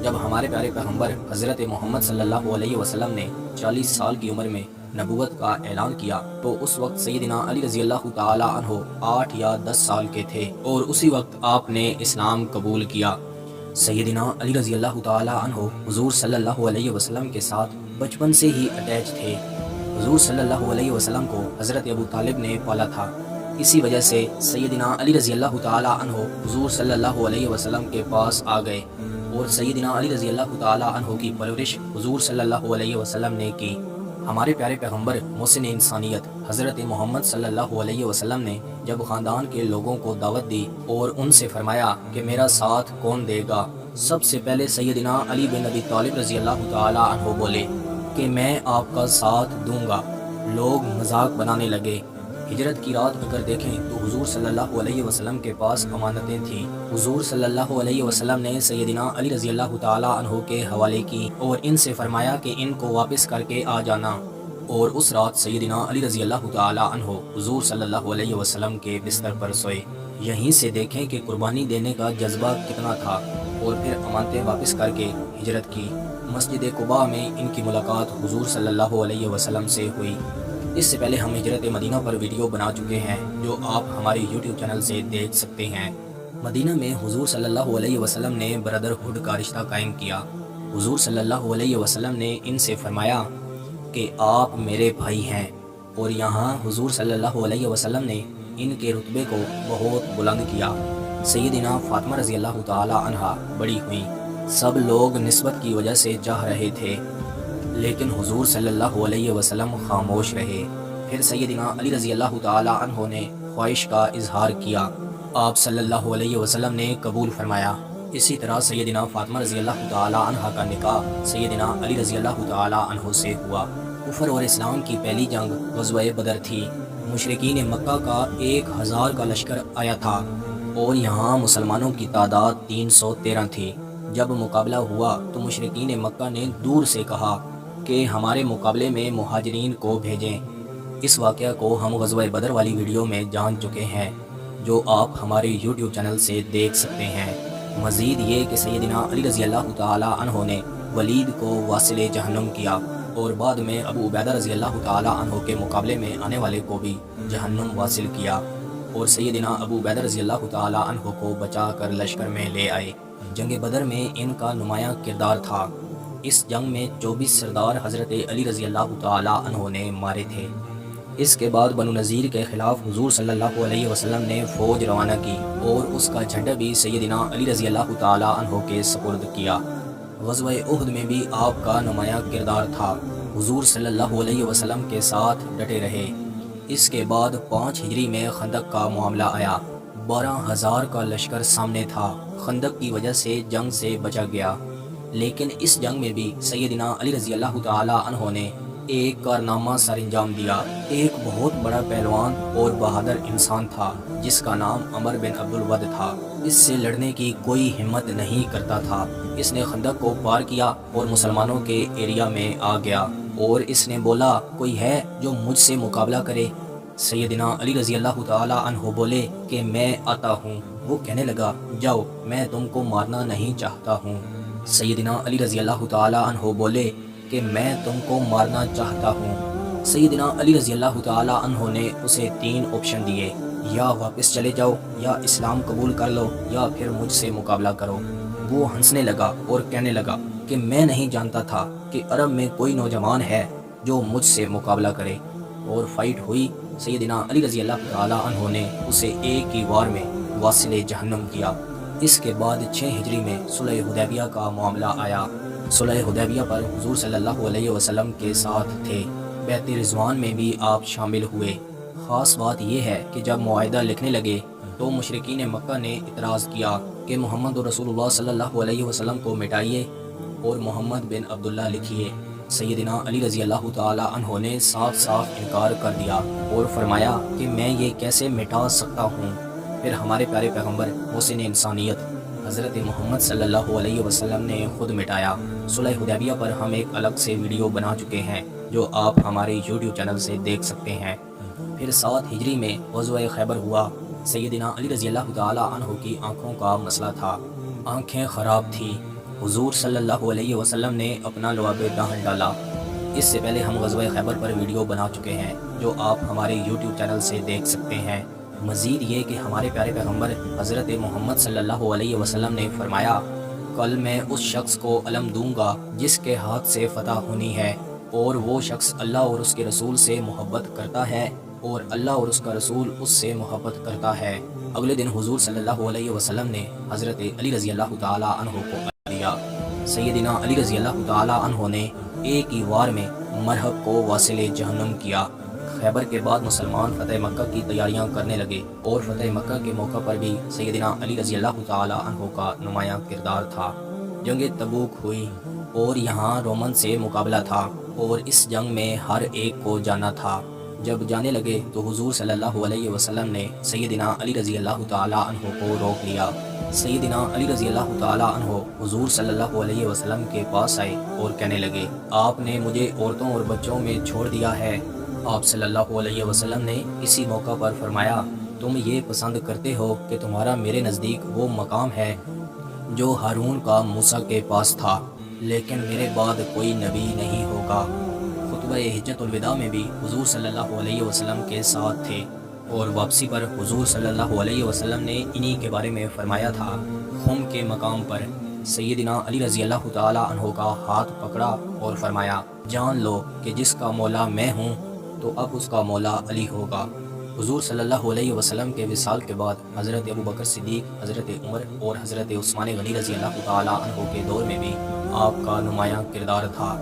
جب ہمارے پیارے پیغمبر حضرت محمد صلی اللہ علیہ وسلم نے 40 سال کی عمر میں نبوت کا اعلان کیا تو اس وقت سیدنا علی رضی اللہ تعالی عنہ 8 یا 10 سال کے تھے اور اسی وقت آپ نے اسلام قبول کیا۔ سیدنا علی رضی اللہ تعالی عنہ حضور صلی اللہ علیہ وسلم کے ساتھ بچپن سے ہی اٹیچ تھے۔ حضور صلی اللہ علیہ وسلم کو حضرت ابو طالب نے پالا تھا، اسی وجہ سے سیدنا علی رضی اللہ تعالی عنہ حضور صلی اللہ علیہ وسلم کے پاس آ گئے اور سیدنا علی رضی اللہ تعالی عنہ کی پرورش حضور صلی اللہ علیہ وسلم نے کی۔ ہمارے پیارے پیغمبر محسن انسانیت حضرت محمد صلی اللہ علیہ وسلم نے جب خاندان کے لوگوں کو دعوت دی اور ان سے فرمایا کہ میرا ساتھ کون دے گا، سب سے پہلے سیدنا علی بن ابی طالب رضی اللہ تعالی عنہ بولے کہ میں آپ کا ساتھ دوں گا۔ لوگ مذاق بنانے لگے۔ ہجرت کی رات اگر دیکھیں تو حضور صلی اللہ علیہ وسلم کے پاس امانتیں تھیں۔ حضور صلی اللہ علیہ وسلم نے سیدنا علی رضی اللہ تعالی عنہ کے حوالے کی اور ان سے فرمایا کہ ان کو واپس کر کے آ جانا، اور اس رات سیدنا علی رضی اللہ تعالی عنہ حضور صلی اللہ علیہ وسلم کے بستر پر سوئے۔ یہیں سے دیکھیں کہ قربانی دینے کا جذبہ کتنا تھا، اور پھر امانتیں واپس کر کے ہجرت کی۔ مسجد قباء میں ان کی ملاقات حضور صلی اللہ علیہ وسلم سے ہوئی۔ اس سے پہلے ہم ہجرت مدینہ پر ویڈیو بنا چکے ہیں جو آپ ہمارے یوٹیوب چینل سے دیکھ سکتے ہیں۔ مدینہ میں حضور صلی اللہ علیہ وسلم نے برادرہڈ کا رشتہ قائم کیا۔ حضور صلی اللہ علیہ وسلم نے ان سے فرمایا کہ آپ میرے بھائی ہیں، اور یہاں حضور صلی اللہ علیہ وسلم نے ان کے رتبے کو بہت بلند کیا۔ سیدنا فاطمہ رضی اللہ تعالی عنہا بڑی ہوئیں۔ سب لوگ نسبت کی وجہ سے چاہ رہے تھے، لیکن حضور صلی اللہ علیہ وسلم خاموش رہے۔ پھر سیدنا علی رضی اللہ تعالی عنہ نے خواہش کا اظہار کیا، آپ صلی اللہ علیہ وسلم نے قبول فرمایا۔ اسی طرح سیدنا فاطمہ رضی اللہ تعالی عنہ کا نکاح سیدنا علی رضی اللہ تعالی عنہ سے ہوا۔ کفر اور اسلام کی پہلی جنگ غزوہ بدر تھی۔ مشرکین مکہ کا 1000 کا لشکر آیا تھا اور یہاں مسلمانوں کی تعداد 313 تھی۔ جب مقابلہ ہوا تو مشرکین مکہ نے دور سے کہا کہ ہمارے مقابلے میں مہاجرین کو بھیجیں۔ اس واقعہ کو ہم غزوہ بدر والی ویڈیو میں جان چکے ہیں جو آپ ہمارے یوٹیوب چینل سے دیکھ سکتے ہیں۔ مزید یہ کہ سیدنا علی رضی اللہ تعالی عنہ نے ولید کو واصل جہنم کیا اور بعد میں ابو عبیدہ رضی اللہ تعالی عنہ کے مقابلے میں آنے والے کو بھی جہنم واصل کیا، اور سیدنا ابو عبیدہ رضی اللہ تعالی عنہ کو بچا کر لشکر میں لے آئے۔ جنگ بدر میں ان کا نمایاں کردار تھا۔ اس جنگ میں 24 سردار حضرت علی رضی اللہ تعالی عنہ نے مارے تھے۔ اس کے بعد بنو نذیر کے خلاف حضور صلی اللہ علیہ وسلم نے فوج روانہ کی اور اس کا جھنڈا بھی سیدنا علی رضی اللہ تعالی عنہ کے سپرد کیا۔ غزوہ احد میں بھی آپ کا نمایاں کردار تھا۔ حضور صلی اللہ علیہ وسلم کے ساتھ ڈٹے رہے۔ اس کے بعد 5 ہجری میں خندق کا معاملہ آیا۔ 12,000 کا لشکر سامنے تھا۔ خندق کی وجہ سے جنگ سے بچا گیا، لیکن اس جنگ میں بھی سیدنا علی رضی اللہ تعالی عنہ نے ایک کارنامہ سر انجام دیا۔ ایک بہت بڑا پہلوان اور بہادر انسان تھا جس کا نام عمر بن عبد الود تھا۔ اس سے لڑنے کی کوئی ہمت نہیں کرتا تھا۔ اس نے خندق کو پار کیا اور مسلمانوں کے ایریا میں آ گیا، اور اس نے بولا کوئی ہے جو مجھ سے مقابلہ کرے؟ سیدنا علی رضی اللہ تعالی عنہ بولے کہ میں آتا ہوں۔ وہ کہنے لگا جاؤ، میں تم کو مارنا نہیں چاہتا ہوں۔ سیدنا علی رضی اللہ تعالی عنہ بولے کہ میں تم کو مارنا چاہتا ہوں۔ سیدنا علی رضی اللہ تعالی عنہ نے اسے 3 آپشن دیے، یا واپس چلے جاؤ، یا اسلام قبول کر لو، یا پھر مجھ سے مقابلہ کرو۔ وہ ہنسنے لگا اور کہنے لگا کہ میں نہیں جانتا تھا کہ عرب میں کوئی نوجوان ہے جو مجھ سے مقابلہ کرے، اور فائٹ ہوئی۔ سیدنا علی رضی اللہ تعالی عنہ نے اسے ایک ہی وار میں واصل جہنم کیا۔ اس کے بعد 6 ہجری میں صلح حدیبیہ کا معاملہ آیا۔ صلح حدیبیہ پر حضور صلی اللہ علیہ وسلم کے ساتھ تھے۔ بیعت رضوان میں بھی آپ شامل ہوئے۔ خاص بات یہ ہے کہ جب معاہدہ لکھنے لگے تو مشرکین مکہ نے اعتراض کیا کہ محمد رسول اللہ صلی اللہ علیہ وسلم کو مٹائیے اور محمد بن عبداللہ لکھیے۔ سیدنا علی رضی اللہ تعالی عنہ نے صاف صاف انکار کر دیا اور فرمایا کہ میں یہ کیسے مٹا سکتا ہوں۔ پھر ہمارے پیارے پیغمبر محسن انسانیت حضرت محمد صلی اللہ علیہ وسلم نے خود مٹایا۔ صلح حدیبیہ پر ہم ایک الگ سے ویڈیو بنا چکے ہیں جو آپ ہمارے یوٹیوب چینل سے دیکھ سکتے ہیں۔ پھر 7 ہجری میں غزوہ خیبر ہوا۔ سیدنا علی رضی اللہ تعالی عنہ کی آنکھوں کا مسئلہ تھا۔ آنکھیں خراب تھی حضور صلی اللہ علیہ وسلم نے اپنا لعاب دہن ڈالا۔ اس سے پہلے ہم غزوہ خیبر پر ویڈیو بنا چکے ہیں جو آپ ہمارے یوٹیوب چینل سے دیکھ سکتے ہیں۔ مزید یہ کہ ہمارے پیارے پیغمبر حضرت محمد صلی اللہ علیہ وسلم نے فرمایا، کل میں اس شخص کو علم دوں گا جس کے ہاتھ سے فتح ہونی ہے، اور وہ شخص اللہ اور اس کے رسول سے محبت کرتا ہے اور اللہ اور اس کا رسول اس سے محبت کرتا ہے۔ اگلے دن حضور صلی اللہ علیہ وسلم نے حضرت علی رضی اللہ تعالی عنہ کو دیا۔ سیدنا علی رضی اللہ تعالی عنہ نے ایک ہی وار میں مرحب کو واصل جہنم کیا۔ خیبر کے بعد مسلمان فتح مکہ کی تیاریاں کرنے لگے، اور فتح مکہ کے موقع پر بھی سیدنا علی رضی اللہ تعالی عنہ کا نمایاں کردار تھا۔ جنگ تبوک ہوئی اور یہاں رومن سے مقابلہ تھا، اور اس جنگ میں ہر ایک کو جانا تھا۔ جب جانے لگے تو حضور صلی اللہ علیہ وسلم نے سیدنا علی رضی اللہ تعالی عنہ کو روک لیا۔ سیدنا علی رضی اللہ تعالی عنہ حضور صلی اللہ علیہ وسلم کے پاس آئے اور کہنے لگے، آپ نے مجھے عورتوں اور بچوں میں چھوڑ دیا ہے۔ آپ صلی اللہ علیہ وسلم نے اسی موقع پر فرمایا، تم یہ پسند کرتے ہو کہ تمہارا میرے نزدیک وہ مقام ہے جو ہارون کا موسیٰ کے پاس تھا، لیکن میرے بعد کوئی نبی نہیں ہوگا۔ خطبہ حجت الوداع میں بھی حضور صلی اللہ علیہ وسلم کے ساتھ تھے، اور واپسی پر حضور صلی اللہ علیہ وسلم نے انہی کے بارے میں فرمایا تھا۔ خم کے مقام پر سیدنا علی رضی اللہ تعالی عنہ کا ہاتھ پکڑا اور فرمایا، جان لو کہ جس کا مولا میں ہوں تو اب اس کا مولا علی ہوگا۔ حضور صلی اللہ علیہ وسلم کے وصال کے بعد حضرت ابوبکر صدیق، حضرت عمر اور حضرت عثمان غنی رضی اللہ تعالی عنہ کے دور میں بھی آپ کا نمایاں کردار تھا۔